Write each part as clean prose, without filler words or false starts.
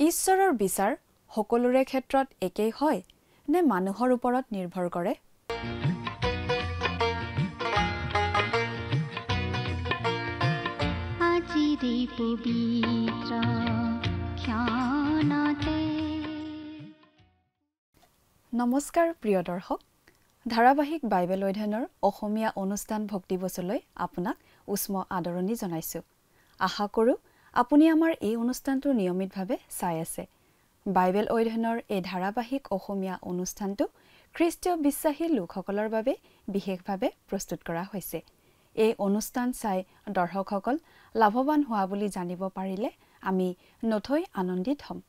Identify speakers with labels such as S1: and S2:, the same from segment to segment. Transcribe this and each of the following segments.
S1: ঈশ্বৰৰ বিচাৰ সকলোৰে ক্ষেত্ৰত একেই হয় নে মানুহৰ ওপৰত নিৰ্ভৰ কৰে? নমস্কাৰ প্ৰিয় দৰ্শক, ধাৰাবাহিক বাইবেল অধ্যয়নৰ অসমীয়া অনুষ্ঠান ভক্তিবচলৈ আপোনাক উষ্ম আদৰণি জনাইছোঁ। আশা কৰোঁ আপুনি আমাৰ এই অনুষ্ঠানটো নিয়মিতভাৱে চাই আছে। বাইবেল অধ্যয়নৰ এই ধাৰাবাহিক অসমীয়া অনুষ্ঠানটো খ্ৰীষ্টীয় বিশ্বাসী লোকসকলৰ বাবে বিশেষভাৱে প্ৰস্তুত কৰা হৈছে। এই অনুষ্ঠান চাই দৰ্শকসকল লাভৱান হোৱা বুলি জানিব পাৰিলে আমি নথৈ আনন্দিত হ'ম।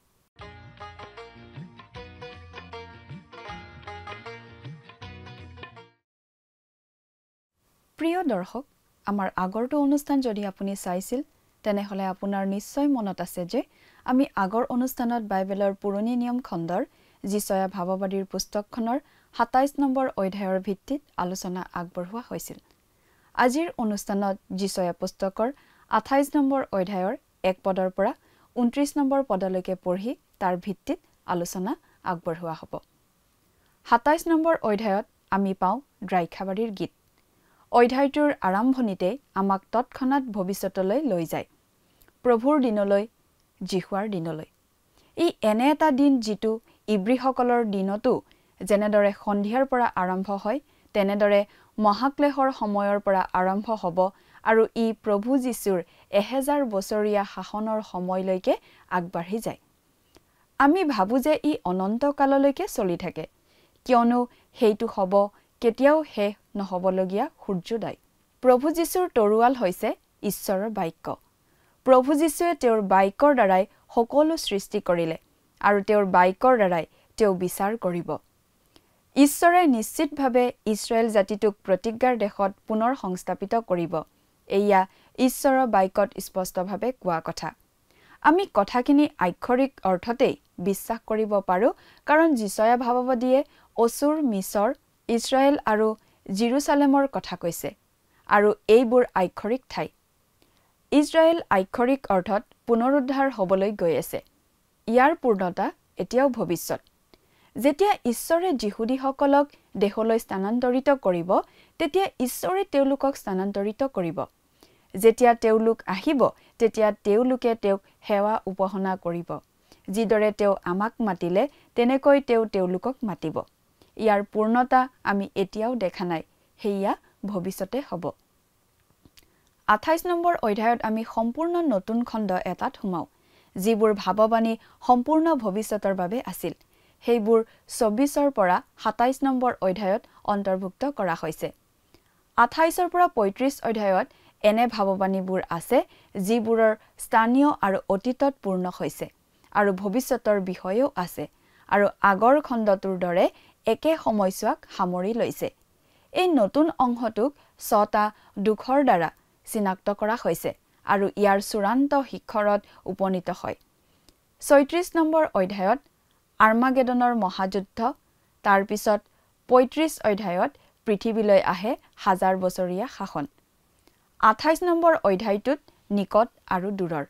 S1: প্ৰিয় দৰ্শক, আমাৰ আগৰটো অনুষ্ঠান যদি আপুনি চাইছিল তেনেহ'লে আপোনাৰ নিশ্চয় মনত আছে যে আমি আগৰ অনুষ্ঠানত বাইবেলৰ পুৰণি নিয়ম খণ্ডৰ যিচয়া ভাৱবাদীৰ পুস্তকখনৰ ২৭ নম্বৰ অধ্যায়ৰ ভিত্তিত আলোচনা আগবঢ়োৱা হৈছিল। আজিৰ অনুষ্ঠানত যিচয়া পুস্তকৰ ২৮ নম্বৰ অধ্যায়ৰ ১ পদৰ পৰা ২৯ নম্বৰ পদলৈকে পঢ়ি তাৰ ভিত্তিত আলোচনা আগবঢ়োৱা হ'ব। ২৭ নম্বৰ অধ্যায়ত আমি পাওঁ দ্ৰাক্ষাবাৰীৰ গীত। অধ্যায়টোৰ আৰম্ভণিতে আমাক তৎক্ষণাত ভৱিষ্যতলৈ লৈ যায়, প্ৰভুৰ দিনলৈ, যীশুৱাৰ দিনলৈ। ই এনে এটা দিন যিটো ইব্ৰীসকলৰ দিনতো যেনেদৰে সন্ধিয়াৰ পৰা আৰম্ভ হয় তেনেদৰে মহাক্লেশৰ সময়ৰ পৰা আৰম্ভ হ'ব আৰু ই প্ৰভু যীশুৰ ১০০০ বছৰীয়া শাসনৰ সময়লৈকে আগবাঢ়ি যায়। আমি ভাবোঁ যে ই অনন্তকাললৈকে চলি থাকে, কিয়নো সেইটো হ'ব কেতিয়াও শেষ নহ'বলগীয়া সূৰ্যোদয়। প্ৰভু যীশুৰ তৰোৱাল হৈছে ঈশ্বৰৰ বাক্য। প্ৰভু যীশুৱে তেওঁৰ বাক্যৰ দ্বাৰাই সকলো সৃষ্টি কৰিলে আৰু তেওঁৰ বাক্যৰ দ্বাৰাই তেওঁ বিচাৰ কৰিব। ঈশ্বৰে নিশ্চিতভাৱে ইছৰাইল জাতিটোক প্ৰতিজ্ঞাৰ দেশত পুনৰ সংস্থাপিত কৰিব। এয়া ঈশ্বৰৰ বাক্যত স্পষ্টভাৱে কোৱা কথা। আমি কথাখিনি আক্ষৰিক অৰ্থতেই বিশ্বাস কৰিব পাৰোঁ, কাৰণ যিচয়া ভাৱবাদীয়ে অচুৰ, মিছৰ, ইছৰাইল আৰু জিৰচালেমৰ কথা কৈছে, আৰু এইবোৰ আক্ষৰিক ঠাই। ইজৰাইল আক্ষৰিক অৰ্থত পুনৰুদ্ধাৰ হ'বলৈ গৈ আছে। ইয়াৰ পূৰ্ণতা এতিয়াও ভৱিষ্যত। যেতিয়া ঈশ্বৰে যিহুদীসকলক দেশলৈ স্থানান্তৰিত কৰিব, তেতিয়া ঈশ্বৰে তেওঁলোকক স্থানান্তৰিত কৰিব। যেতিয়া তেওঁলোক আহিব, তেতিয়া তেওঁলোকে তেওঁক সেৱা উপাসনা কৰিব। যিদৰে তেওঁ আমাক মাতিলে তেনেকৈ তেওঁ তেওঁলোকক মাতিব। ইয়াৰ পূৰ্ণতা আমি এতিয়াও দেখা নাই, সেয়া ভৱিষ্যতে হ'ব। ২৮ নম্বৰ অধ্যায়ত আমি সম্পূৰ্ণ নতুন খণ্ড এটাত সোমাওঁ, যিবোৰ ভাৱবাণী সম্পূৰ্ণ ভৱিষ্যতৰ বাবে আছিল। সেইবোৰ ২৪ৰ পৰা ২৭ নম্বৰ অধ্যায়ত অন্তৰ্ভুক্ত কৰা হৈছে। ২৮ৰ পৰা ৩৫ অধ্যায়ত এনে ভাৱবাণীবোৰ আছে যিবোৰৰ স্থানীয় আৰু অতীতত পূৰ্ণ হৈছে আৰু ভৱিষ্যতৰ বিষয়েও আছে, আৰু আগৰ খণ্ডটোৰ দৰে একে সময়ছোৱাক সামৰি লৈছে। এই নতুন অংশটোক ৬টা দুখৰ দ্বাৰা চিনাক্ত কৰা হৈছে আৰু ইয়াৰ চূড়ান্ত শিখৰত উপনীত হয়। ৩৬ নম্বৰ অধ্যায়ত আৰ্মাগেডনৰ মহাযুদ্ধ, তাৰ পিছত ৩৫ অধ্যায়ত পৃথিৱীলৈ আহে ১০০০ বছৰীয়া শাসন। ২৮ নম্বৰ অধ্যায়টোত নিকট আৰু দূৰৰ,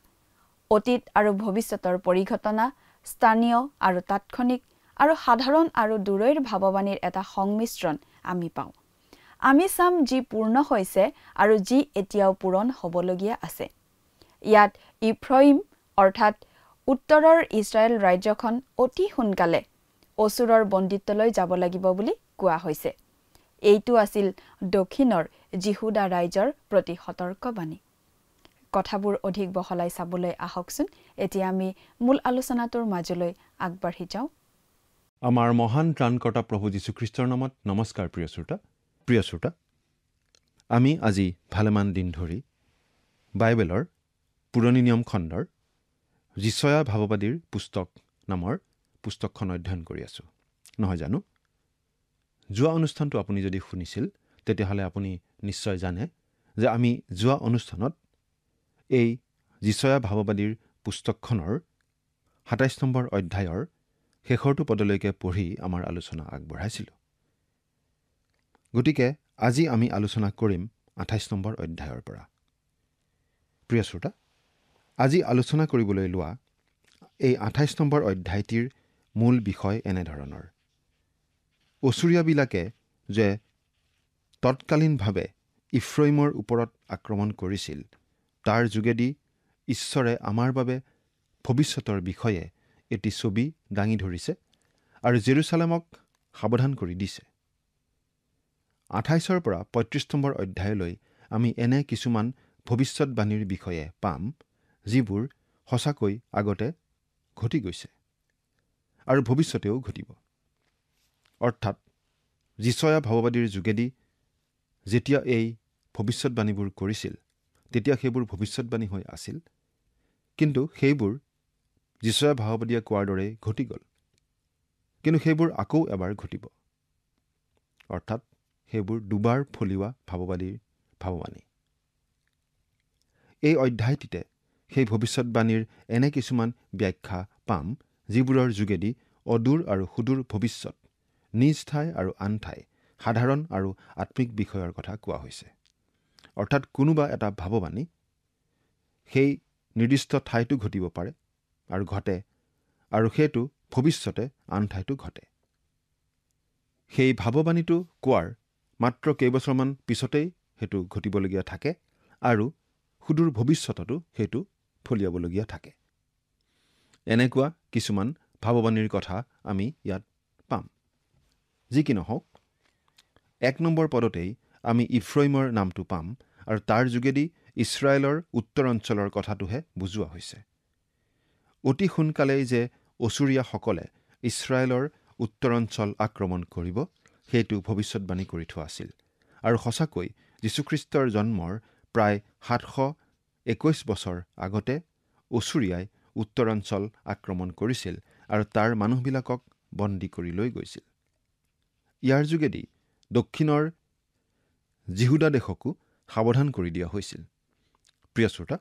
S1: অতীত আৰু ভৱিষ্যতৰ পৰিঘটনা, স্থানীয় আৰু তাৎক্ষণিক আৰু সাধাৰণ আৰু দূৰৈৰ ভাৱবাণীৰ এটা সংমিশ্ৰণ আমি পাওঁ। আমি চাম যি পূৰ্ণ হৈছে আৰু যি এতিয়াও পূৰণ হ'বলগীয়া আছে। ইয়াত ইফ্ৰইম অৰ্থাৎ উত্তৰৰ ইছৰাইল ৰাজ্যখন অতি সোনকালে অচুৰৰ বন্দীত্বলৈ যাব লাগিব বুলি কোৱা হৈছে। এইটো আছিল দক্ষিণৰ যিহুদা ৰাজ্যৰ প্ৰতি সতৰ্কবাণী। কথাবোৰ অধিক বহলাই চাবলৈ আহকচোন। এতিয়া আমি মূল আলোচনাটোৰ মাজলৈ আগবাঢ়ি যাওঁ।
S2: আমাৰ মহান ত্ৰাণকৰ্তা প্ৰভু যীশুখ্ৰীষ্টৰ নামত নমস্কাৰ। প্ৰিয় শ্ৰোতা, আমি আজি ভালেমান দিন ধৰি বাইবেলৰ পুৰণি নিয়ম খণ্ডৰ যিচয়া ভাৱবাদীৰ পুস্তক নামৰ পুস্তকখন অধ্যয়ন কৰি আছোঁ, নহয় জানো? যোৱা অনুষ্ঠানটো আপুনি যদি শুনিছিল তেতিয়াহ'লে আপুনি নিশ্চয় জানে যে আমি যোৱা অনুষ্ঠানত এই যিচয়া ভাৱবাদীৰ পুস্তকখনৰ ২৭ নম্বৰ অধ্যায়ৰ শেষৰটো পদলৈকে পঢ়ি আমাৰ আলোচনা আগবঢ়াইছিলোঁ। গতিকে আজি আমি আলোচনা কৰিম ২৮ নম্বৰ অধ্যায়ৰ পৰা। প্ৰিয় শ্ৰোতা, আজি আলোচনা কৰিবলৈ লোৱা এই 28 নম্বৰ অধ্যায়টিৰ মূল বিষয় এনেধৰণৰ। অচুৰীয়াবিলাকে যে তৎকালীনভাৱে ইফ্ৰইমৰ ওপৰত আক্ৰমণ কৰিছিল, তাৰ যোগেদি ঈশ্বৰে আমাৰ বাবে ভৱিষ্যতৰ বিষয়ে এটি ছবি দাঙি ধৰিছে আৰু জেৰুচালেমক সাৱধান কৰি দিছে। 28 পৰা 35 নম্বৰ অধ্যায়লৈ আমি এনে কিছুমান ভৱিষ্যৎবাণীৰ বিষয়ে পাম, যিবোৰ সঁচাকৈ আগতে ঘটি গৈছে আৰু ভৱিষ্যতেও ঘটিব। অৰ্থাৎ যিচয়া ভাৱবাদীৰ যোগেদি যেতিয়া এই ভৱিষ্যৎবাণীবোৰ কৰিছিল, তেতিয়া সেইবোৰ ভৱিষ্যৎবাণী হৈ আছিল, কিন্তু সেইবোৰ যিচয়া ভাৱবাদীয়ে কোৱাৰ দৰেই ঘটি গ'ল। কিন্তু সেইবোৰ আকৌ এবাৰ ঘটিব। অৰ্থাৎ সেইবোৰ দুবাৰ ফলিওৱা ভাৱবাদীৰ ভাৱবাণী। এই অধ্যায়টিতে সেই ভৱিষ্যৎবাণীৰ এনে কিছুমান ব্যাখ্যা পাম, যিবোৰৰ যোগেদি অদূৰ আৰু সুদূৰ ভৱিষ্যত, নিজ ঠাই আৰু আন ঠাই, সাধাৰণ আৰু আত্মিক বিষয়ৰ কথা কোৱা হৈছে। অৰ্থাৎ কোনোবা এটা ভাৱবাণী সেই নিৰ্দিষ্ট ঠাইতো ঘটিব পাৰে আৰু ঘটে, আৰু সেইটো ভৱিষ্যতে আন ঠাইতো ঘটে। সেই ভাৱবাণীটো কোৱাৰ মাত্ৰ কেইবছৰমান পিছতেই সেইটো ঘটিবলগীয়া থাকে আৰু সুদূৰ ভৱিষ্যততো সেইটো ফলিয়াবলগীয়া থাকে। এনেকুৱা কিছুমান ভাৱবাণীৰ কথা আমি ইয়াত পাম। যি কি নহওক, 1 নম্বৰ পদতেই আমি ইফ্ৰইমৰ নামটো পাম আৰু তাৰ যোগেদি ইছৰাইলৰ উত্তৰ অঞ্চলৰ কথাটোহে বুজোৱা হৈছে। অতি সোনকালেই যে অচুৰীয়াসকলে ইছৰাইলৰ উত্তৰ অঞ্চল আক্ৰমণ কৰিব, সেইটো ভৱিষ্যৎবাণী কৰি থোৱা আছিল। আৰু সঁচাকৈ যীশুখ্ৰীষ্টৰ জন্মৰ প্ৰায় 721 বছৰ আগতে অচুৰীয়াই উত্তৰ অঞ্চল আক্ৰমণ কৰিছিল আৰু তাৰ মানুহবিলাকক বন্দী কৰি লৈ গৈছিল। ইয়াৰ যোগেদি দক্ষিণৰ জিহুদা দেশকো সাৱধান কৰি দিয়া হৈছিল। প্ৰিয় শ্ৰোতা,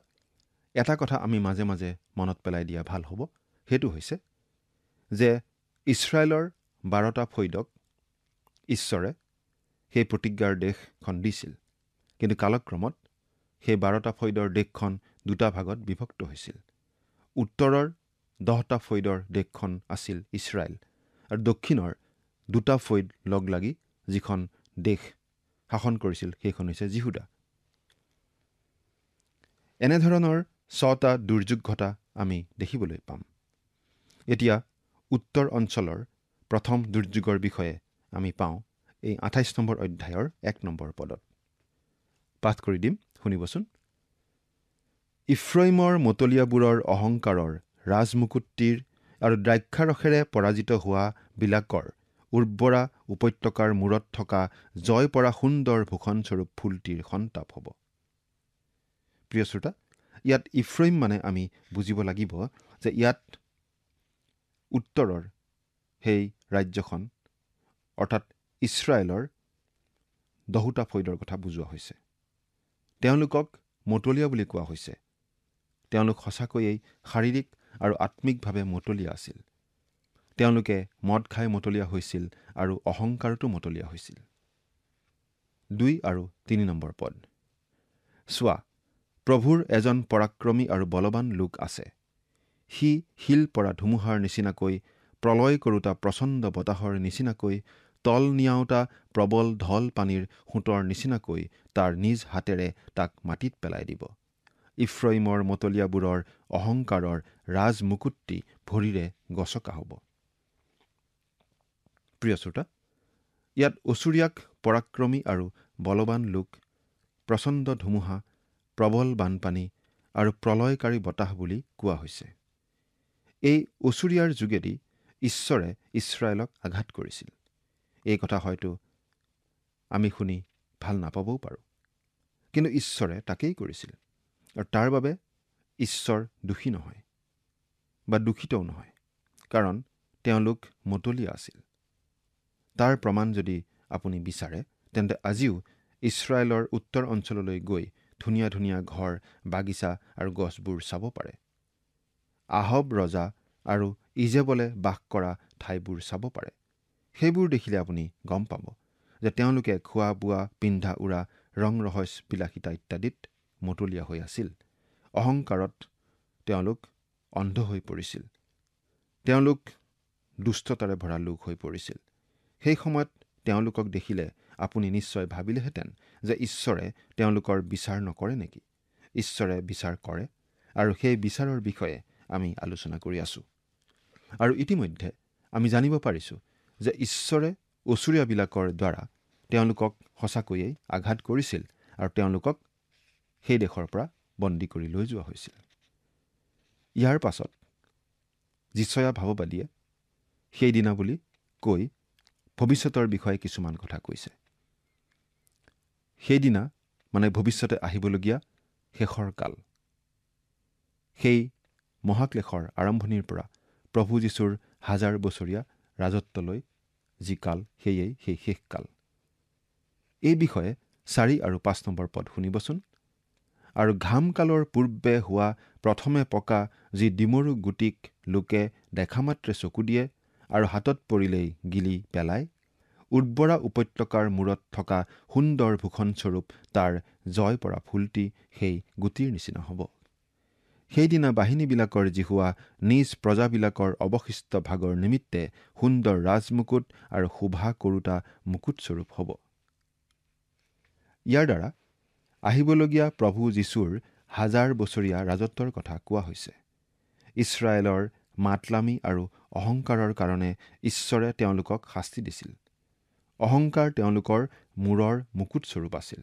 S2: এটা কথা আমি মাজে মাজে মনত পেলাই দিয়া ভাল হ'ব, সেইটো হৈছে যে ইছৰাইলৰ 12টা ফৈদক ঈশ্বৰে সেই প্ৰতিজ্ঞাৰ দেশখন দিছিল, কিন্তু কালক্ৰমত সেই 12টা ফৈদৰ দেশখন দুটা ভাগত বিভক্ত হৈছিল। উত্তৰৰ 10টা ফৈদৰ দেশখন আছিল ইছৰাইল আৰু দক্ষিণৰ 2টা ফৈদ লগ লাগি যিখন দেশ শাসন কৰিছিল সেইখন হৈছে জিহুদা। এনেধৰণৰ 6টা দুৰ্যোগ ঘটা আমি দেখিবলৈ পাম। এতিয়া উত্তৰ অঞ্চলৰ প্ৰথম দুৰ্যোগৰ বিষয়ে আমি পাওঁ এই 28 নম্বৰ অধ্যায়ৰ 1 নম্বৰ পদত। পাঠ কৰি দিম, শুনিবচোন। ইফ্ৰইমৰ মতলীয়াবোৰৰ অহংকাৰৰ ৰাজমুকুটটিৰ আৰু দ্ৰাক্ষাৰসেৰে পৰাজিত হোৱা বিলাকৰ উৰ্বৰা উপত্যকাৰ মূৰত থকা জয় পৰা সুন্দৰ ভূষণস্বৰূপ ফুলটিৰ সন্তাপ হ'ব। প্ৰিয় শ্ৰোতা, ইয়াত ইফ্ৰইম মানে আমি বুজিব লাগিব যে ইয়াত উত্তৰৰ সেই ৰাজ্যখন অৰ্থাৎ ইছৰাইলৰ 10টা ফৈদৰ কথা বুজোৱা হৈছে। তেওঁলোকক মতলীয়া বুলি কোৱা হৈছে। তেওঁলোক সঁচাকৈয়ে শাৰীৰিক আৰু আত্মিকভাৱে মতলীয়া আছিল। তেওঁলোকে মদ খাই মতলীয়া হৈছিল আৰু অহংকাৰতো মতলীয়া হৈছিল। 2 আৰু 3 নম্বৰ পদ। চোৱা, প্ৰভুৰ এজন পৰাক্ৰমী আৰু বলৱান লোক আছে। সি শিল পৰা ধুমুহাৰ নিচিনাকৈ, প্ৰলয় কৰোতা প্ৰচণ্ড বতাহৰ নিচিনাকৈ, তল নিয়াওঁতা প্ৰবল ঢল পানীৰ সোঁতৰ নিচিনাকৈ তাৰ নিজ হাতেৰে তাক মাটিত পেলাই দিব। ইফ্ৰইমৰ মতলীয়াবোৰৰ অহংকাৰৰ ৰাজমুকুটটি ভৰিৰে গছকা হ'ব। প্ৰিয় শ্ৰোতা, ইয়াত অচুৰীয়াক পৰাক্ৰমী আৰু বলৱান লোক, প্ৰচণ্ড ধুমুহা, প্ৰবল বানপানী আৰু প্ৰলয়কাৰী বতাহ বুলি কোৱা হৈছে। এই অচুৰীয়াৰ যোগেদি ঈশ্বৰে ইছৰাইলক আঘাত কৰিছিল। এই কথা হয়তো আমি শুনি ভাল নাপাবও পাৰোঁ, কিন্তু ঈশ্বৰে তাকেই কৰিছিল আৰু তাৰ বাবে ঈশ্বৰ দোষী নহয় বা দূষিতও নহয়, কাৰণ তেওঁলোক মতলীয়া আছিল। তাৰ প্ৰমাণ যদি আপুনি বিচাৰে, তেন্তে আজিও ইছৰাইলৰ উত্তৰ অঞ্চললৈ গৈ ধুনীয়া ধুনীয়া ঘৰ, বাগিচা আৰু গছবোৰ চাব পাৰে। আহব ৰজা আৰু ইজেবলে বাস কৰা ঠাইবোৰ চাব পাৰে। সেইবোৰ দেখিলে আপুনি গম পাব যে তেওঁলোকে খোৱা বোৱা, পিন্ধা উৰা, ৰং ৰহইচ, বিলাসিতা ইত্যাদিত মতলীয়া হৈ আছিল। অহংকাৰত তেওঁলোক অন্ধ হৈ পৰিছিল তেওঁলোক দুষ্টতাৰে ভৰা লোক হৈ পৰিছিল। সেই সময়ত তেওঁলোকক দেখিলে আপুনি নিশ্চয় ভাবিলেহেঁতেন যে ঈশ্বৰে তেওঁলোকৰ বিচাৰ নকৰে নেকি? ঈশ্বৰে বিচাৰ কৰে, আৰু সেই বিচাৰৰ বিষয়ে আমি আলোচনা কৰি আছোঁ। আৰু ইতিমধ্যে আমি জানিব পাৰিছোঁ যে ঈশ্বৰে অচুৰীয়াবিলাকৰ দ্বাৰা তেওঁলোকক সঁচাকৈয়ে আঘাত কৰিছিল, আৰু তেওঁলোকক সেই দেশৰ পৰা বন্দী কৰি লৈ যোৱা হৈছিল। ইয়াৰ পাছত যিচয়া ভাৱবাদীয়ে সেইদিনা বুলি কৈ ভৱিষ্যতৰ বিষয়ে কিছুমান কথা কৈছে। সেইদিনা মানে ভৱিষ্যতে আহিবলগীয়া শেষৰ কাল। সেই মহাক্লেশৰ আৰম্ভণিৰ পৰা প্ৰভু যীশুৰ 1000 বছৰীয়া ৰাজত্বলৈ যি কাল, সেয়েই সেই শেষ কাল। এই বিষয়ে 4 আৰু 5 নম্বৰ পদ শুনিবচোন। আৰু ঘাম কালৰ পূৰ্বে হোৱা প্ৰথমে পকা যি ডিমৰু গুটিক লোকে দেখা মাত্ৰে চকু দিয়ে আৰু হাতত পৰিলেই গিলি পেলায়, উৰ্বৰা উপত্যকাৰ মূৰত থকা সুন্দৰ ভূষণস্বৰূপ তাৰ জয় পৰা ফুলটি সেই গুটিৰ নিচিনা হ'ব। সেইদিনা বাহিনীবিলাকৰ জিহুৱা নিজ প্ৰজাবিলাকৰ অৱশিষ্ট ভাগৰ নিমিত্তে সুন্দৰ ৰাজমুকুট আৰু শোভা কৰোতা মুকুটস্বৰূপ হ'ব। ইয়াৰ দ্বাৰা আহিবলগীয়া প্ৰভু যীশুৰ 1000 বছৰীয়া ৰাজত্বৰ কথা কোৱা হৈছে। ইছৰাইলৰ মাতলামি আৰু অহংকাৰৰ কাৰণে ঈশ্বৰে তেওঁলোকক শাস্তি দিছিল। অহংকাৰ তেওঁলোকৰ মূৰৰ মুকুটস্বৰূপ আছিল,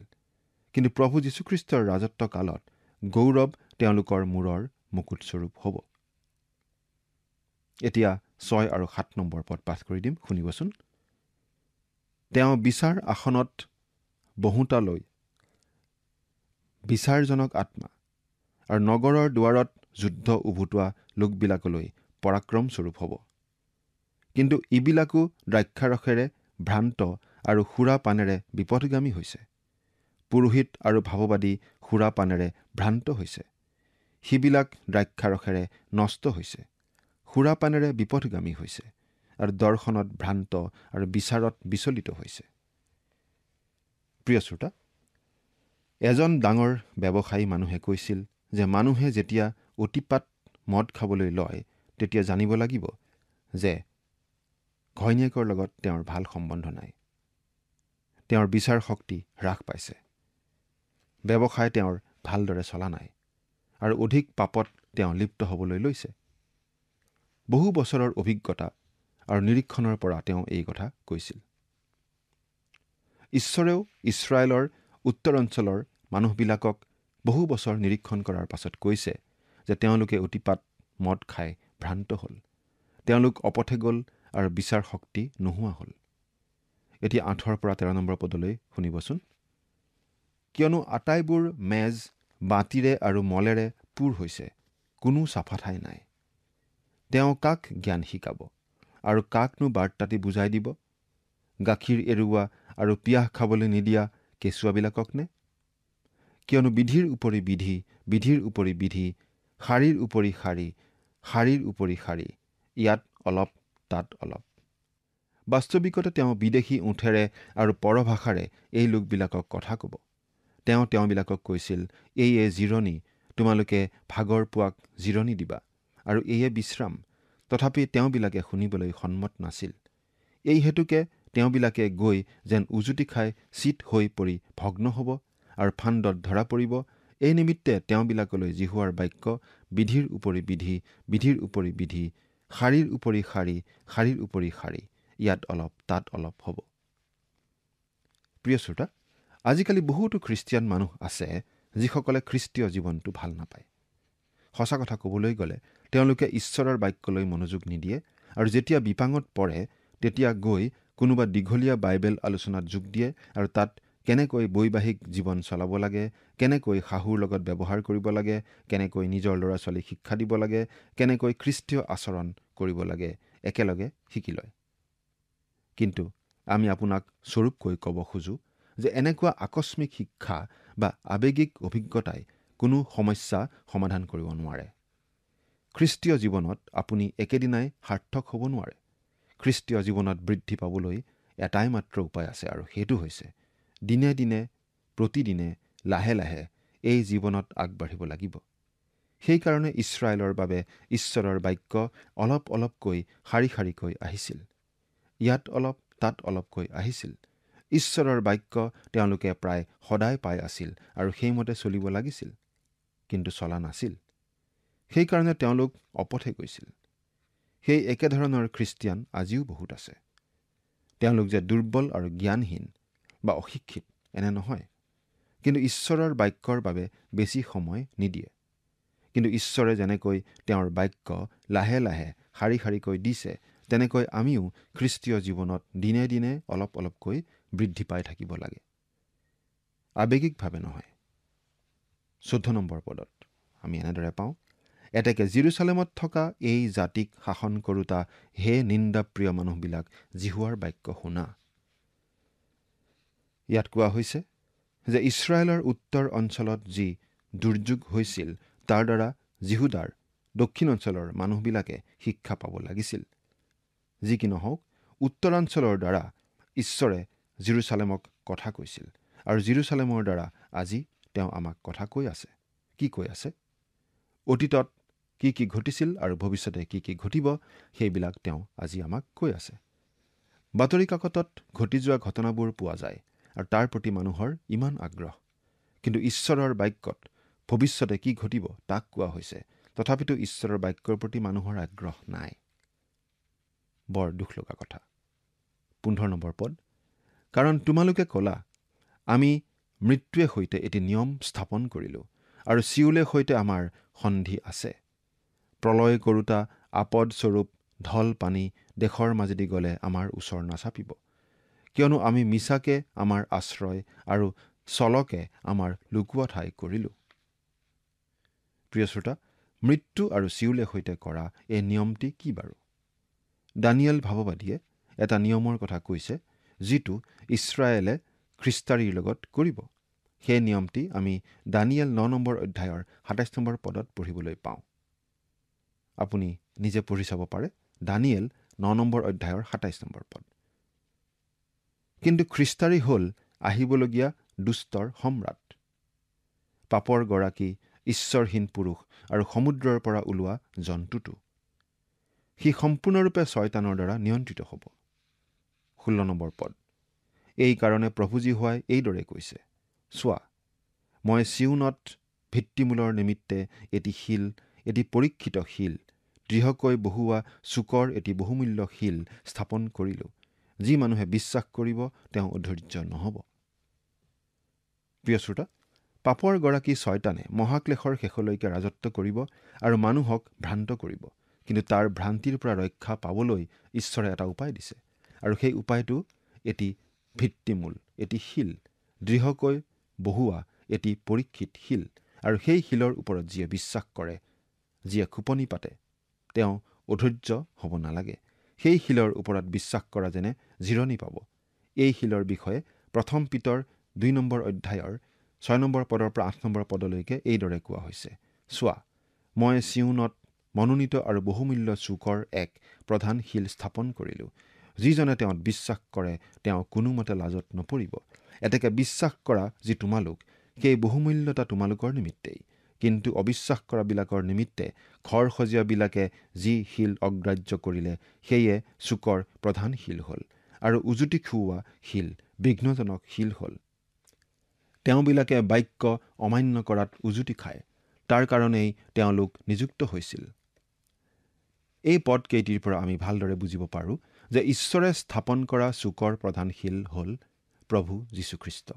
S2: কিন্তু প্ৰভু যীশুখ্ৰীষ্টৰ ৰাজত্ব কালত গৌৰৱ তেওঁলোকৰ মূৰৰ মুকুটস্বৰূপ হ'ব। এতিয়া 6 আৰু 7 নম্বৰ পদ পাঠ কৰি দিম, শুনিবচোন। তেওঁ বিচাৰ আসনত বহুতালৈ বিচাৰজনক আত্মা আৰু নগৰৰ দুৱাৰত যুদ্ধ উভুটোৱা লোকবিলাকলৈ পৰাক্ৰম স্বৰূপ হ'ব। কিন্তু ইবিলাকো দ্ৰাক্ষাৰসেৰে ভ্ৰান্ত আৰু সুৰা পানেৰে বিপথগামী হৈছে। পুৰোহিত আৰু ভাৱবাদী সুৰা পানেৰে ভ্ৰান্ত হৈছে। সিবিলাক দ্ৰাক্ষাৰসেৰে নষ্ট হৈছে, সুৰা পানেৰে বিপথগামী হৈছে, আৰু দৰ্শনত ভ্ৰান্ত আৰু বিচাৰত বিচলিত হৈছে। প্ৰিয় শ্ৰোতা, এজন ডাঙৰ ব্যৱসায়ী মানুহে কৈছিল যে মানুহে যেতিয়া অতিপাত মদ খাবলৈ লয় তেতিয়া জানিব লাগিব যে ঘৈণীয়েকৰ লগত তেওঁৰ ভাল সম্বন্ধ নাই। তেওঁৰ বিচাৰ শক্তি হ্ৰাস পাইছে। ব্যৱসায় তেওঁৰ ভালদৰে চলা নাই, আৰু অধিক পাপত তেওঁ লিপ্ত হ'বলৈ লৈছে। বহু বছৰৰ অভিজ্ঞতা আৰু নিৰীক্ষণৰ পৰা তেওঁ এই কথা কৈছিল। ঈশ্বৰেও ইছৰাইলৰ উত্তৰ অঞ্চলৰ মানুহবিলাকক বহু বছৰ নিৰীক্ষণ কৰাৰ পাছত কৈছে যে তেওঁলোকে অতিপাত মদ খাই ভ্ৰান্ত হ'ল, তেওঁলোক অপথে গ'ল আৰু বিচাৰ শক্তি নোহোৱা হ'ল। এতিয়া 8 পৰা 13 নম্বৰ পদলৈ শুনিবচোন। কিয়নো আটাইবোৰ মেজ বাতিৰে আৰু মলেৰে পূৰ হৈছে, কোনো চাফা ঠাই নাই। তেওঁ কাক জ্ঞান শিকাব আৰু কাকনো বাৰ্তাটি বুজাই দিব? গাখীৰ এৰুওৱা আৰু পিয়াহ খাবলৈ নিদিয়া কেঁচুৱাবিলাকক নে? কিয়নো বিধিৰ উপৰি বিধি, বিধিৰ উপৰি বিধি, শাৰীৰ উপৰি শাৰী, শাৰীৰ উপৰি শাৰী, ইয়াত অলপ তাত অলপ। বাস্তৱিকতে তেওঁ বিদেশী ওঁঠেৰে আৰু পৰভাষাৰে এই লোকবিলাকক কথা ক'ব। তেওঁ তেওঁবিলাকক কৈছিল, এইয়ে জিৰণি, তোমালোকে ভাগৰ পোৱাক জিৰণি দিবা, আৰু এইয়ে বিশ্ৰাম। তথাপি তেওঁবিলাকে শুনিবলৈ সন্মত নাছিল। এই হেতুকে তেওঁবিলাকে গৈ যেন উজুটি খাই চিত হৈ পৰি ভগ্ন হ'ব আৰু ফান্দত ধৰা পৰিব। এই নিমিত্তে তেওঁবিলাকলৈ জিহুৱাৰ বাক্য বিধিৰ উপৰি বিধি, বিধিৰ উপৰি বিধি, শাৰীৰ উপৰি শাৰী, শাৰীৰ উপৰি শাৰী, ইয়াত অলপ তাত অলপ হ'ব। প্ৰিয় শ্ৰোতা, আজিকালি বহুতো খ্ৰীষ্টিয়ান মানুহ আছে যিসকলে খ্ৰীষ্টীয় জীৱনটো ভাল নাপায়। সঁচা কথা ক'বলৈ গ'লে তেওঁলোকে ঈশ্বৰৰ বাক্যলৈ মনোযোগ নিদিয়ে, আৰু যেতিয়া বিপাঙত পৰে তেতিয়া গৈ কোনোবা দীঘলীয়া বাইবেল আলোচনাত যোগ দিয়ে আৰু তাত কেনেকৈ বৈবাহিক জীৱন চলাব লাগে, কেনেকৈ শাহুৰ লগত ব্যৱহাৰ কৰিব লাগে, কেনেকৈ নিজৰ ল'ৰা ছোৱালীক শিক্ষা দিব লাগে, কেনেকৈ খ্ৰীষ্টীয় আচৰণ কৰিব লাগে, একেলগে শিকি লয়। কিন্তু আমি আপোনাক স্বৰূপকৈ ক'ব খোজোঁ যে এনেকুৱা আকস্মিক শিক্ষা বা আৱেগিক অভিজ্ঞতাই কোনো সমস্যা সমাধান কৰিব নোৱাৰে। খ্ৰীষ্টীয় জীৱনত আপুনি একেদিনাই সাৰ্থক হ'ব নোৱাৰে। খ্ৰীষ্টীয় জীৱনত বৃদ্ধি পাবলৈ এটাই মাত্ৰ উপায় আছে, আৰু সেইটো হৈছে দিনে দিনে, প্ৰতিদিনে, লাহে লাহে এই জীৱনত আগবাঢ়িব লাগিব। সেইকাৰণে ইছৰাইলৰ বাবে ঈশ্বৰৰ বাক্য অলপ অলপকৈ শাৰী শাৰীকৈ আহিছিল। ইয়াত অলপ তাত অলপকৈ আহিছিল। ঈশ্বৰৰ বাক্য তেওঁলোকে প্ৰায় সদায় পাই আছিল আৰু সেইমতে চলিব লাগিছিল, কিন্তু চলা নাছিল। সেইকাৰণে তেওঁলোক অপথে গৈছিল। সেই একেধৰণৰ খ্ৰীষ্টিয়ান আজিও বহুত আছে। তেওঁলোক যে দুৰ্বল আৰু জ্ঞানহীন বা অশিক্ষিত এনে নহয়, কিন্তু ঈশ্বৰৰ বাক্যৰ বাবে বেছি সময় নিদিয়ে। কিন্তু ঈশ্বৰে যেনেকৈ তেওঁৰ বাক্য লাহে লাহে শাৰী শাৰীকৈ দিছে, তেনেকৈ আমিও খ্ৰীষ্টীয় জীৱনত দিনে দিনে অলপ অলপকৈ বৃদ্ধি পাই থাকিব লাগে, আৱেগিকভাৱে নহয়। 14 নম্বৰ পদত আমি এনেদৰে পাওঁ, এতেকে জেৰুচালেমত থকা এই জাতিক শাসন কৰোতা হে নিন্দাপ্ৰিয় মানুহবিলাক, জিহুৱাৰ বাক্য শুনা। ইয়াত কোৱা হৈছে যে ইছৰাইলৰ উত্তৰ অঞ্চলত যি দুৰ্যোগ হৈছিল, তাৰ দ্বাৰা জিহুদাৰ দক্ষিণ অঞ্চলৰ মানুহবিলাকে শিক্ষা পাব লাগিছিল। যি কি নহওক, উত্তৰাঞ্চলৰ দ্বাৰা ঈশ্বৰে জেৰুচালেমক কথা কৈছিল, আৰু জেৰুচালেমৰ দ্বাৰা আজি তেওঁ আমাক কথা কৈ আছে। কি কৈ আছে? অতীতত কি কি ঘটিছিল আৰু ভৱিষ্যতে কি কি ঘটিব, সেইবিলাক তেওঁ আজি আমাক কৈ আছে। বাতৰি কাকতত ঘটি যোৱা ঘটনাবোৰ পোৱা যায় আৰু তাৰ প্ৰতি মানুহৰ ইমান আগ্ৰহ, কিন্তু ঈশ্বৰৰ বাক্যত ভৱিষ্যতে কি ঘটিব তাক কোৱা হৈছে, তথাপিতো ঈশ্বৰৰ বাক্যৰ প্ৰতি মানুহৰ আগ্ৰহ নাই। বৰ দুখ লগা কথা। 15 নম্বৰ পদ, কাৰণ তোমালোকে ক'লা, আমি মৃত্যুৱে সৈতে এটি নিয়ম স্থাপন কৰিলোঁ, আৰু চিউলে সৈতে আমাৰ সন্ধি আছে। প্ৰলয় কৰোতা আপদস্বৰূপ ঢল পানী দেশৰ মাজেদি গ'লে আমাৰ ওচৰ নাচাপিব, কিয়নো আমি মিছাকে আমাৰ আশ্ৰয় আৰু চলকে আমাৰ লুকুৱা ঠাই কৰিলোঁ। প্ৰিয় শ্ৰোতা, মৃত্যু আৰু চিউলে সৈতে কৰা এই নিয়মটি কি বাৰু? দানিয়েল ভাৱবাদীয়ে এটা নিয়মৰ কথা কৈছে, যিটো ইছৰাইলে খ্ৰীষ্টাৰীৰ লগত কৰিব। সেই নিয়মটি আমি দানিয়েল 9 নম্বৰ অধ্যায়ৰ 27 নম্বৰ পদত পঢ়িবলৈ পাওঁ। আপুনি নিজে পঢ়ি চাব পাৰে, দানিয়েল 9 নম্বৰ অধ্যায়ৰ 27 নম্বৰ পদ। কিন্তু খ্ৰীষ্টাৰী হ'ল আহিবলগীয়া দুষ্টৰ সম্ৰাট, পাপৰ গৰাকী, ঈশ্বৰহীন পুৰুষ আৰু সমুদ্ৰৰ পৰা ওলোৱা জন্তুটো। সি সম্পূৰ্ণৰূপে শয়তানৰ দ্বাৰা নিয়ন্ত্ৰিত হ'ব। 16 নম্বৰ পদ, এই কাৰণে প্ৰভু যীশুৱাই এইদৰে কৈছে, চোৱা, মই চিউনত ভিত্তিমূলৰ নিমিত্তে এটি শিল, এটি পৰীক্ষিত শিল, দৃঢ়কৈ বহুৱা চুকৰ এটি বহুমূল্য শিল স্থাপন কৰিলোঁ। যি মানুহে বিশ্বাস কৰিব, তেওঁ অধৈৰ্য নহ'ব। প্ৰিয় শ্ৰোতা, পাপৰ গৰাকী শয়তানে মহাক্লেশৰ শেষলৈকে ৰাজত্ব কৰিব আৰু মানুহক ভ্ৰান্ত কৰিব। কিন্তু তাৰ ভ্ৰান্তিৰ পৰা ৰক্ষা পাবলৈ ঈশ্বৰে এটা উপায় দিছে, আৰু সেই উপায়টো এটি ভিত্তিমূল, এটি শিল, দৃঢ়কৈ বহুৱা এটি পৰীক্ষিত শিল। আৰু সেই শিলৰ ওপৰত যিয়ে বিশ্বাস কৰে, যিয়ে খোপনি পাতে, তেওঁ অধৈৰ্য হ'ব নালাগে। সেই শিলৰ ওপৰত বিশ্বাস কৰা যেনে জিৰণি পাব। এই শিলৰ বিষয়ে 1 পিতৰ 2 নম্বৰ অধ্যায়ৰ 6 নম্বৰ পদৰ পৰা 8 নম্বৰ পদলৈকে এইদৰে কোৱা হৈছে, চোৱা, মই চিউনত মনোনীত আৰু বহুমূল্য চুকৰ এক প্ৰধান শিল স্থাপন কৰিলোঁ। যিজনে তেওঁত বিশ্বাস কৰে, তেওঁ কোনোমতে লাজত নপৰিব। এতেকে বিশ্বাস কৰা যি তোমালোক, সেই বহুমূল্যতা তোমালোকৰ নিমিত্তেই। কিন্তু অবিশ্বাস কৰাবিলাকৰ নিমিত্তে ঘৰ সজীয়াবিলাকে যি শিল অগ্ৰাহ্য কৰিলে, সেয়ে চুকৰ প্ৰধান শিল হ'ল, আৰু উজুতি খুওৱা শিল, বিঘ্নজনক শিল হ'ল। তেওঁবিলাকে বাক্য অমান্য কৰাত উজুতি খায়, তাৰ কাৰণেই তেওঁলোক নিযুক্ত হৈছিল। এই পদকেইটিৰ পৰা আমি ভালদৰে বুজিব পাৰোঁ যে ঈশ্বৰে স্থাপন কৰা চুকৰ প্ৰধান শিল হ'ল প্ৰভু যীশুখ্ৰীষ্ট।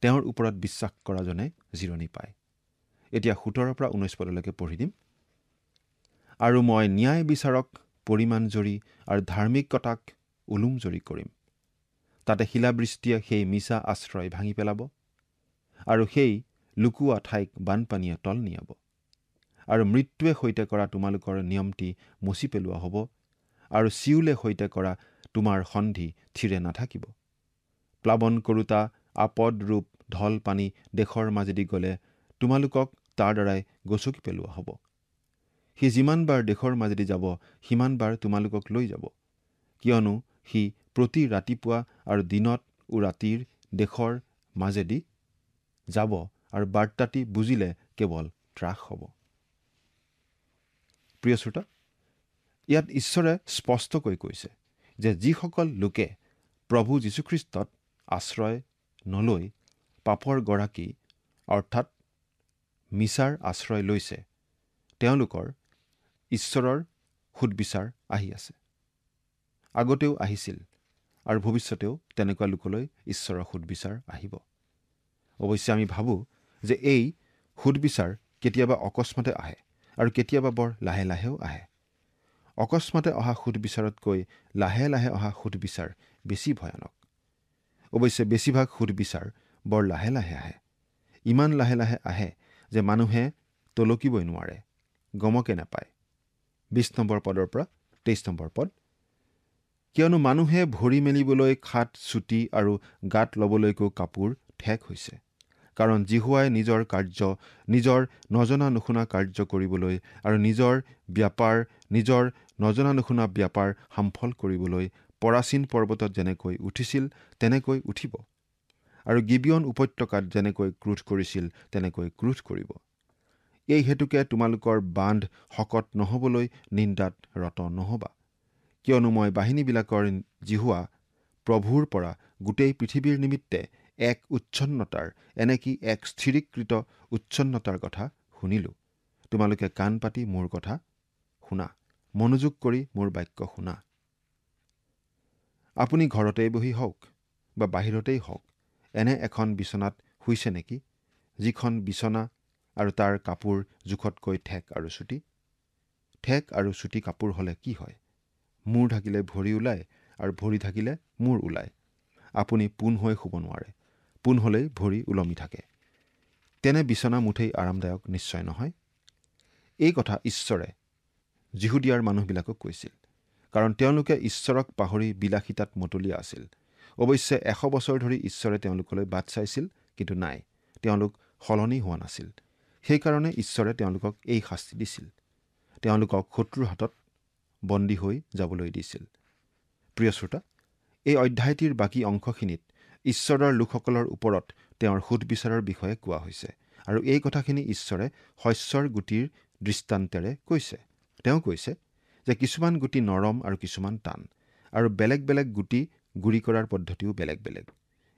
S2: তেওঁৰ ওপৰত বিশ্বাস কৰাজনে জিৰণি পায়। এতিয়া 17 পৰা 19 পদলৈকে পঢ়ি দিম। আৰু মই ন্যায় বিচাৰক পৰিমাণ জৰি আৰু ধাৰ্মিকতাক উলুম জৰি কৰিম। তাতে শিলাবৃষ্টিয়ে সেই মিছা আশ্ৰয় ভাঙি পেলাব, আৰু সেই লুকুৱা ঠাইক বানপানীয়ে তল নিয়াব। আৰু মৃত্যুৱে সৈতে কৰা তোমালোকৰ নিয়মটি মচি পেলোৱা হ'ব, আৰু চিউলে সৈতে কৰা তোমাৰ সন্ধি থিৰে নাথাকিব। প্লাৱন কৰোতা আপদৰূপ ঢল পানী দেশৰ মাজেদি গ'লে তোমালোকক তাৰ দ্বাৰাই গচকি পেলোৱা হ'ব। সি যিমানবাৰ দেশৰ মাজেদি যাব, সিমানবাৰ তোমালোকক লৈ যাব, কিয়নো সি প্ৰতি ৰাতিপুৱা আৰু দিনত ও ৰাতিৰ দেশৰ মাজেদি যাব, আৰু বাৰ্তাটি বুজিলে কেৱল ত্ৰাস হ'ব। প্ৰিয় শ্ৰোতা, ইয়াত ঈশ্বৰে স্পষ্টকৈ কৈছে যে যিসকল লোকে প্ৰভু যীশুখ্ৰীষ্টত আশ্ৰয় নলৈ পাপৰ গৰাকী অৰ্থাৎ মিছাৰ আশ্ৰয় লৈছে, তেওঁলোকৰ ঈশ্বৰৰ সুদবিচাৰ আহি আছে। আগতেও আহিছিল আৰু ভৱিষ্যতেও তেনেকুৱা লোকলৈ ঈশ্বৰৰ সুদবিচাৰ আহিব। অৱশ্যে আমি ভাবোঁ যে এই সুদবিচাৰ কেতিয়াবা অকস্মাতে আহে আৰু কেতিয়াবা বৰ লাহে লাহেও আহে। অকস্মাতে অহা সুদবিচাৰতকৈ লাহে লাহে অহা সুদবিচাৰ বেছি ভয়ানক। অৱশ্যে বেছিভাগ সুদবিচাৰ বৰ লাহে লাহে আহে। ইমান লাহে লাহে আহে যে মানুহে তলকিবই নোৱাৰে, গমকে নাপায়। 20 নম্বৰ পদৰ পৰা 23 নম্বৰ পদ। কিয়নো মানুহে ভৰি মেলিবলৈ খাট চুটি আৰু গাত ল'বলৈকো কাপোৰ ঠেক হৈছে। কাৰণ জিহুৱাই নিজৰ কাৰ্য, নিজৰ নজনা নুশুনা কাৰ্য কৰিবলৈ আৰু নিজৰ নজনা নুশুনা ব্যাপাৰ সামফল কৰিবলৈ পৰাচীন পৰ্বতত যেনেকৈ উঠিছিল তেনেকৈ উঠিব, আৰু গিবিয়ন উপত্যকাত যেনেকৈ ক্ৰোধ কৰিছিল তেনেকৈ ক্ৰোধ কৰিব। এই হেতুকে তোমালোকৰ বান্ধ শকত নহবলৈ নিন্দাত ৰত নহবা। কিয়নো মই বাহিনীবিলাকৰ জিহুৱা প্ৰভুৰ পৰা গোটেই পৃথিৱীৰ নিমিত্তে এক উচ্ছন্নতাৰ, এনেকি এক স্থিৰীকৃত উচ্ছন্নতাৰ কথা শুনিলোঁ। তোমালোকে কাণ পাতি মোৰ কথা শুনা, মনোযোগ কৰি মোৰ বাক্য শুনা। আপুনি ঘৰতেই বহি হওক বা বাহিৰতেই হওক, এনে এখন বিচনাত শুইছে নেকি, যিখন বিচনা আৰু তাৰ কাপোৰ জোখতকৈ ঠেক আৰু চুটি? ঠেক আৰু চুটি কাপোৰ হ'লে কি হয়? মূৰ ঢাকিলে ভৰি ওলায় আৰু ভৰি ঢাকিলে মূৰ ওলায়। আপুনি পোন হৈ শুব নোৱাৰে, পোন হ'লেই ভৰি ওলমি থাকে। তেনে বিচনা মুঠেই আৰামদায়ক নিশ্চয় নহয়। এই কথা ঈশ্বৰে যিহুদিয়াৰ মানুহবিলাকক কৈছিল, কাৰণ তেওঁলোকে ঈশ্বৰক পাহৰি বিলাসিতাত মতলীয়া আছিল। অৱশ্যে 100 বছৰ ধৰি ঈশ্বৰে তেওঁলোকলৈ বাট চাইছিল, কিন্তু নাই, তেওঁলোক সলনি হোৱা নাছিল। সেইকাৰণে ঈশ্বৰে তেওঁলোকক এই শাস্তি দিছিল, তেওঁলোকক শত্ৰুৰ হাতত বন্দী হৈ যাবলৈ দিছিল। প্ৰিয় শ্ৰোতা, এই অধ্যায়টিৰ বাকী অংশখিনিত ঈশ্বৰৰ লোকসকলৰ ওপৰত তেওঁৰ সুদবিচাৰৰ বিষয়ে কোৱা হৈছে, আৰু এই কথাখিনি ঈশ্বৰে শস্যৰ গুটিৰ দৃষ্টান্তেৰে কৈছে। তেওঁ কৈছে যে কিছুমান গুটি নৰম আৰু কিছুমান টান, আৰু বেলেগ বেলেগ গুটি গুৰি কৰাৰ পদ্ধতিও বেলেগ বেলেগ।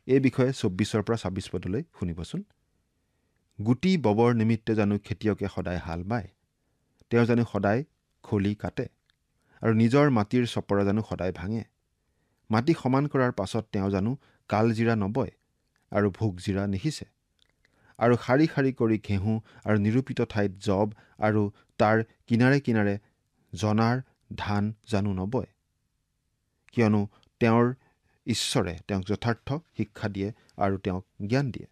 S2: এই বিষয়ে 24 পৰা 26 পদলৈ শুনিবচোন। গুটি ববৰ নিমিত্তে জানো খেতিয়কে সদায় হাল বায়? তেওঁ জানো সদায় খলি কাটে? আৰু নিজৰ মাটিৰ চপৰা জানো সদায় ভাঙে? মাটি সমান কৰাৰ পাছত তেওঁ জানো কালজিৰা নবয় আৰু ভোগজিৰা নিসিঁচে? আৰু শাৰী শাৰী কৰি ঘেঁহু আৰু নিৰূপিত ঠাইত জব আৰু তাৰ কিনাৰে কিনাৰে জনাৰ ধান জানো নবয়? কিয়নো তেওঁৰ ঈশ্বৰে তেওঁক যথাৰ্থ শিক্ষা দিয়ে আৰু তেওঁক জ্ঞান দিয়ে।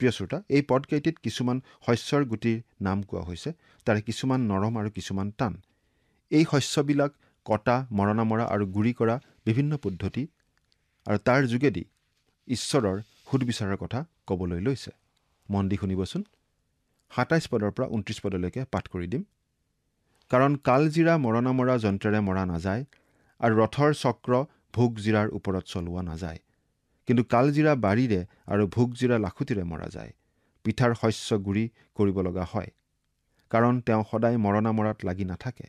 S2: প্ৰিয় শ্ৰোতা, এই পদকেইটিত কিছুমান শস্যৰ গুটিৰ নাম কোৱা হৈছে, তাৰে কিছুমান নৰম আৰু কিছুমান টান। এই শস্যবিলাক কটা, মৰণা মৰা আৰু গুৰি কৰা বিভিন্ন পদ্ধতি, আৰু তাৰ যোগেদি ঈশ্বৰৰ সুদবিচাৰৰ কথা ক'বলৈ লৈছে। মন দি শুনিবচোন। 27 পদৰ পৰা 29 পদলৈকে পাঠ কৰি দিম। কাৰণ কালজিৰা মৰণা মৰা যন্ত্ৰেৰে মৰা নাযায়, আৰু ৰথৰ চক্ৰ ভোগজিৰাৰ ওপৰত চলোৱা নাযায়, কিন্তু কালজিৰা বাৰীৰে আৰু ভোগজিৰা লাখুটিৰে মৰা যায়। পিঠাৰ শস্য গুৰি কৰিব লগা হয়, কাৰণ তেওঁ সদায় মৰণা মৰাত লাগি নাথাকে,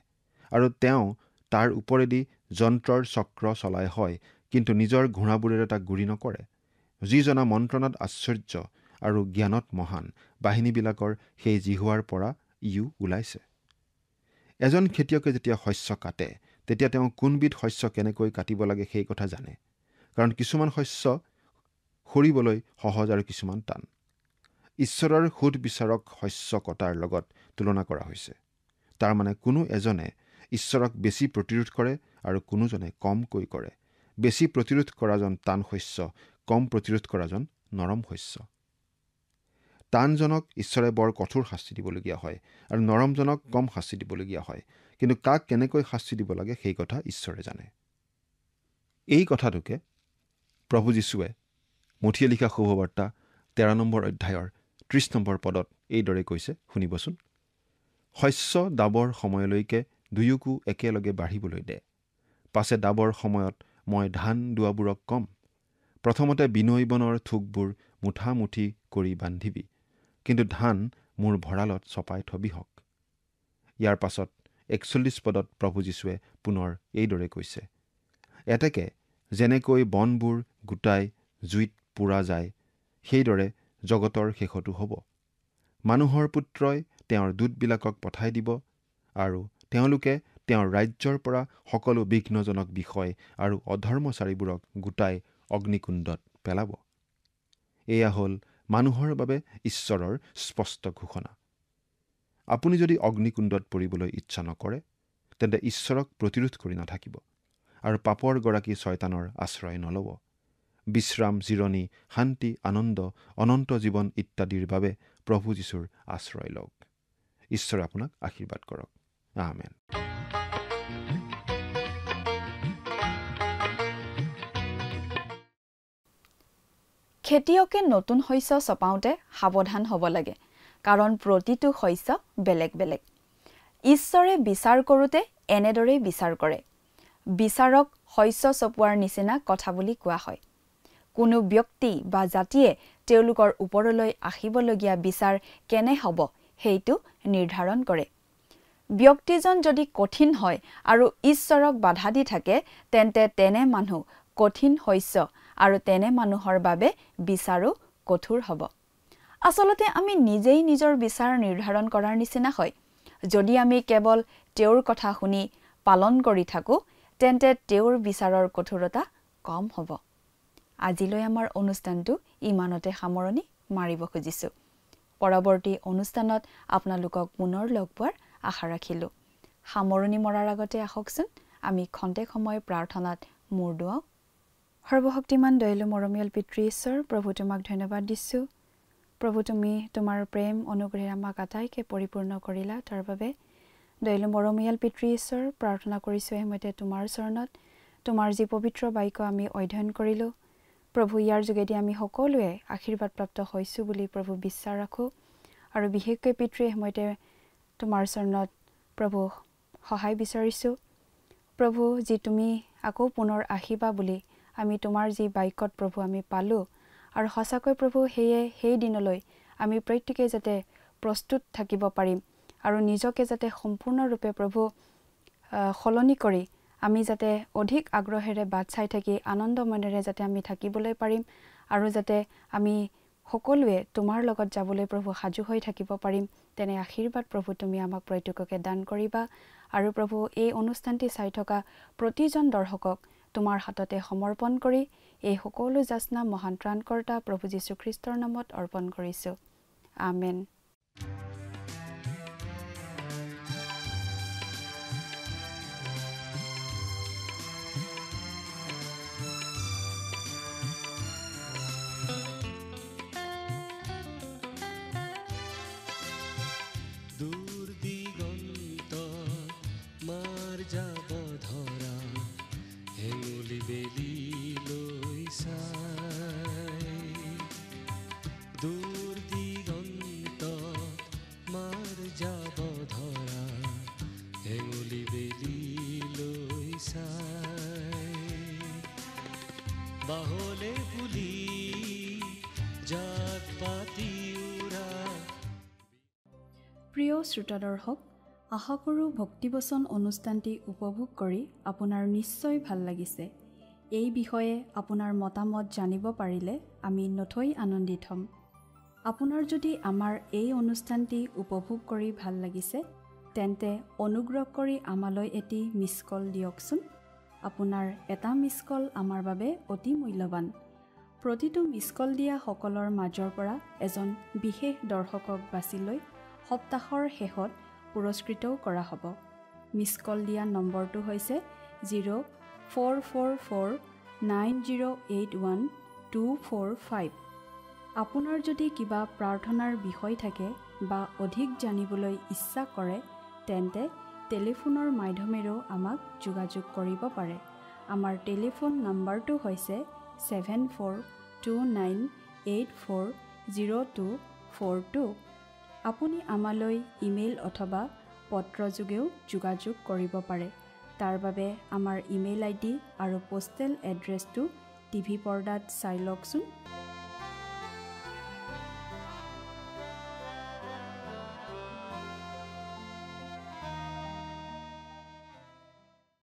S2: আৰু তেওঁ তাৰ ওপৰেদি যন্ত্ৰৰ চক্ৰ চলাই হয়, কিন্তু নিজৰ ঘোঁৰাবোৰেৰে তাক গুৰি নকৰে। যি জনা মন্ত্ৰণাত আশ্চৰ্য আৰু জ্ঞানত মহান, বাহিনীবিলাকৰ সেই জিহুৱাৰ পৰা ইও ওলাইছে। এজন খেতিয়কে যেতিয়া শস্য কাটে, তেতিয়া তেওঁ কোনবিধ শস্য কেনেকৈ কাটিব লাগে সেই কথা জানে, কাৰণ কিছুমান শস্য সৰিবলৈ সহজ আৰু কিছুমান টান। ঈশ্বৰৰ সুদবিচাৰক শস্য কটাৰ লগত তুলনা কৰা হৈছে। তাৰমানে কোনো এজনে ঈশ্বৰক বেছি প্ৰতিৰোধ কৰে আৰু কোনোজনে কমকৈ কৰে। বেছি প্ৰতিৰোধ কৰাজন টান শস্য, কম প্ৰতিৰোধ কৰাজন নৰম শস্য। টানজনক ঈশ্বৰে বৰ কঠোৰ শাস্তি দিবলগীয়া হয়, আৰু নৰমজনক কম শাস্তি দিবলগীয়া হয়, কিন্তু কাক কেনেকৈ শাস্তি দিব লাগে সেই কথা ঈশ্বৰে জানে। এই কথাটোকে প্ৰভু যীশুৱে মথিয়ে লিখা শুভবাৰ্তা 13 নম্বৰ অধ্যায়ৰ 30 নম্বৰ পদত এইদৰে কৈছে, শুনিবচোন। শস্য দাবৰ সময়লৈকে দুয়োকো একেলগে বাঢ়িবলৈ দে। পাছে দাবৰ সময়ত মই ধান দোৱাবোৰক কম, প্ৰথমতে বিনৈ বনৰ থোকবোৰ মুঠামুঠি কৰি বান্ধিবি, কিন্তু ধান মোৰ ভঁৰালত চপাই থবি হওক। ইয়াৰ পাছত 41 পদত প্ৰভু যীশুৱে পুনৰ এইদৰে কৈছে, এতেকে যেনেকৈ বনবোৰ গোটাই জুইত পোৰা যায়, সেইদৰে জগতৰ শেষতো হ'ব। মানুহৰ পুত্ৰই তেওঁৰ দূতবিলাকক পঠাই দিব আৰু তেওঁলোকে তেওঁৰ ৰাজ্যৰ পৰা সকলো বিঘ্নজনক বিষয় আৰু অধৰ্মচাৰীবোৰক গোটাই অগ্নিকুণ্ডত পেলাব। এয়া হ'ল মানুহৰ বাবে ঈশ্বৰৰ স্পষ্ট ঘোষণা। আপুনি যদি অগ্নিকুণ্ডত পৰিবলৈ ইচ্ছা নকৰে, তেন্তে ঈশ্বৰক প্ৰতিৰোধ কৰি নাথাকিব আৰু পাপৰ গৰাকী শয়তানৰ আশ্ৰয় নল'ব। বিশ্ৰাম, জিৰণি, শান্তি, আনন্দ, অনন্ত জীৱন ইত্যাদিৰ বাবে প্ৰভু যীশুৰ আশ্ৰয় লওক। ঈশ্বৰে আপোনাক আশীৰ্বাদ কৰক। আমেন।
S1: খেতিয়কে নতুন শস্য চপাওঁতে সাৱধান হ'ব লাগে, কাৰণ প্ৰতিটো শস্য বেলেগ বেলেগ। ঈশ্বৰে বিচাৰ কৰোঁতে এনেদৰেই বিচাৰ কৰে। বিচাৰক শস্য চপোৱাৰ নিচিনা কথা বুলি কোৱা হয়। কোনো ব্যক্তি বা জাতিয়ে তেওঁলোকৰ ওপৰলৈ আহিবলগীয়া বিচাৰ কেনে হ'ব সেইটো নিৰ্ধাৰণ কৰে। ব্যক্তিজন যদি কঠিন হয় আৰু ঈশ্বৰক বাধা দি থাকে, তেন্তে তেনে মানুহ কঠিন শস্য আৰু তেনে মানুহৰ বাবে বিচাৰো কঠোৰ হ'ব। আচলতে আমি নিজেই নিজৰ বিচাৰ নিৰ্ধাৰণ কৰাৰ নিচিনা হয়। যদি আমি কেৱল তেওঁৰ কথা শুনি পালন কৰি থাকোঁ, তেন্তে তেওঁৰ বিচাৰৰ কঠোৰতা কম হ'ব। আজিলৈ আমাৰ অনুষ্ঠানটো ইমানতে সামৰণি মাৰিব খুজিছোঁ। পৰৱৰ্তী অনুষ্ঠানত আপোনালোকক পুনৰ লগ পোৱাৰ আশা ৰাখিলোঁ। সামৰণি মৰাৰ আগতে আহকচোন আমি খন্তেক সময় প্ৰাৰ্থনাত মূৰ দুৱাওঁ। সৰ্বশক্তিমান দয়ালু মৰমীয়াল পিতৃ ঈশ্বৰ, প্ৰভু তোমাক ধন্যবাদ দিছোঁ। প্ৰভু তুমি তোমাৰ প্ৰেম অনুগ্ৰহেৰে আমাক আটাইকে পৰিপূৰ্ণ কৰিলা, তাৰ বাবে দয়ালু মৰমীয়াল পিতৃ ঈশ্বৰ প্ৰাৰ্থনা কৰিছোঁ এসময়তে তোমাৰ চৰণত। তোমাৰ যি পবিত্ৰ বাক্য আমি অধ্যয়ন কৰিলোঁ, প্ৰভু ইয়াৰ যোগেদি আমি সকলোৱে আশীৰ্বাদপ্ৰাপ্ত হৈছোঁ বুলি প্ৰভু বিশ্বাস ৰাখোঁ। আৰু বিশেষকৈ পিতৃ এসময়তে তোমাৰ চৰণত প্ৰভু সহায় বিচাৰিছোঁ। প্ৰভু যি তুমি আকৌ পুনৰ আহিবা বুলি আমি তোমাৰ যি বাক্যত প্ৰভু আমি পালোঁ, আৰু সঁচাকৈ প্ৰভু সেই দিনলৈ আমি প্ৰত্যেকে যাতে প্ৰস্তুত থাকিব পাৰিম আৰু নিজকে যাতে সম্পূৰ্ণৰূপে প্ৰভু সলনি কৰি আমি যাতে অধিক আগ্ৰহেৰে বাট চাই থাকি আনন্দ মনেৰে যাতে আমি থাকিবলৈ পাৰিম, আৰু যাতে আমি সকলোৱে তোমাৰ লগত যাবলৈ প্ৰভু সাজু হৈ থাকিব পাৰিম, তেনে আশীৰ্বাদ প্ৰভু তুমি আমাক প্ৰত্যেককে দান কৰিবা। আৰু প্ৰভু এই অনুষ্ঠানটি চাই থকা প্ৰতিজন দৰ্শকক তোমাৰ হাততে সমৰ্পণ কৰি এই সকলো যাচনা মহান ত্ৰাণকৰ্তা প্ৰভু যীশুখ্ৰীষ্টৰ নামত অৰ্পণ কৰিছোঁ। আমেন। প্ৰিয় শ্ৰোতা দৰ্শক, আশা কৰোঁ ভক্তিবচন অনুষ্ঠানটি উপভোগ কৰি আপোনাৰ নিশ্চয় ভাল লাগিছে। এই বিষয়ে আপোনাৰ মতামত জানিব পাৰিলে আমি নথৈ আনন্দিত হ'ম। আপোনাৰ যদি আমাৰ এই অনুষ্ঠানটি উপভোগ কৰি ভাল লাগিছে, তেন্তে অনুগ্ৰহ কৰি আমালৈ এটি মিছ কল দিয়কচোন। আপোনাৰ এটা মিছ কল আমাৰ বাবে অতি মূল্যৱান। প্ৰতিটো মিছ কল দিয়া সকলৰ মাজৰ পৰা এজন বিশেষ দৰ্শকক বাছি লৈ সপ্তাহৰ শেষত পুৰস্কৃতও কৰা হ'ব। মিছ কল দিয়া নম্বৰটো হৈছে 0444908125। আপোনাৰ যদি কিবা প্ৰাৰ্থনাৰ বিষয় থাকে বা অধিক জানিবলৈ ইচ্ছা কৰে, তেন্তে টেলিফোনৰ মাধ্যমেৰেও আমাক যোগাযোগ কৰিব পাৰে। আমাৰ টেলিফোন নম্বৰটো হৈছে 7429840242। আপুনি আমালৈ ইমেইল অথবা পত্ৰযোগেও যোগাযোগ কৰিব পাৰে। তাৰ বাবে আমাৰ ইমেইল ID আৰু পোষ্টেল এড্ৰেছটো টিভি পৰ্দাত চাই লওকচোন।